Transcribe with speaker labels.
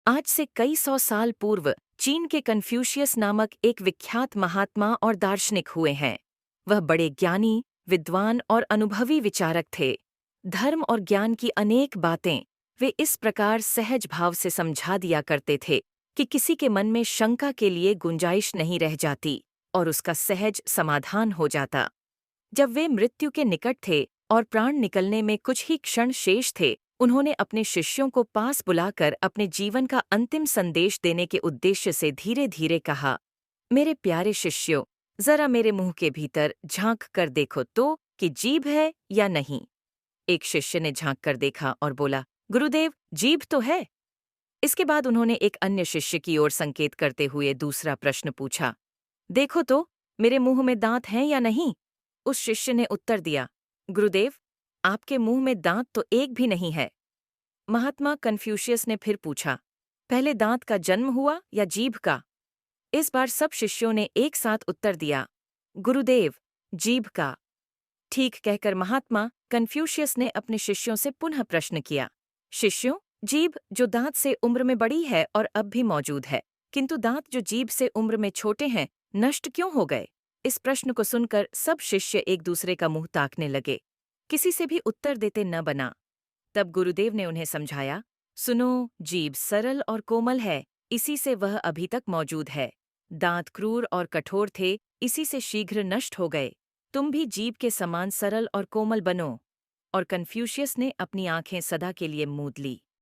Speaker 1: आज से कई सौ साल पूर्व चीन के कन्फ्यूशियस नामक एक विख्यात महात्मा और दार्शनिक हुए हैं। वह बड़े ज्ञानी, विद्वान और अनुभवी विचारक थे। धर्म और ज्ञान की अनेक बातें वे इस प्रकार सहज भाव से समझा दिया करते थे कि किसी के मन में शंका के लिए गुंजाइश नहीं रह जाती और उसका सहज समाधान हो जाता। जब वे मृत्यु के निकट थे और प्राण निकलने में कुछ ही क्षण शेष थे, उन्होंने अपने शिष्यों को पास बुलाकर अपने जीवन का अंतिम संदेश देने के उद्देश्य से धीरे धीरे कहा, मेरे प्यारे शिष्यों, जरा मेरे मुंह के भीतर झांक कर देखो तो कि जीभ है या नहीं। एक शिष्य ने झांक कर देखा और बोला, गुरुदेव, जीभ तो है। इसके बाद उन्होंने एक अन्य शिष्य की ओर संकेत करते हुए दूसरा प्रश्न पूछा, देखो तो, मेरे मुंह में दांत हैं या नहीं। उस शिष्य ने उत्तर दिया, गुरुदेव, आपके मुंह में दांत तो एक भी नहीं है। महात्मा कन्फ्यूशियस ने फिर पूछा, पहले दांत का जन्म हुआ या जीभ का। इस बार सब शिष्यों ने एक साथ उत्तर दिया, गुरुदेव, जीभ का। ठीक कहकर महात्मा कन्फ्यूशियस ने अपने शिष्यों से पुनः प्रश्न किया, शिष्यों, जीभ जो दांत से उम्र में बड़ी है और अब भी मौजूद है, किंतु दांत जो जीभ से उम्र में छोटे हैं, नष्ट क्यों हो गए। इस प्रश्न को सुनकर सब शिष्य एक दूसरे का मुंह ताकने लगे। किसी से भी उत्तर देते न बना। तब गुरुदेव ने उन्हें समझाया, सुनो, जीभ सरल और कोमल है, इसी से वह अभी तक मौजूद है। दांत क्रूर और कठोर थे, इसी से शीघ्र नष्ट हो गए। तुम भी जीभ के समान सरल और कोमल बनो। और कन्फ्यूशियस ने अपनी आंखें सदा के लिए मूंद ली।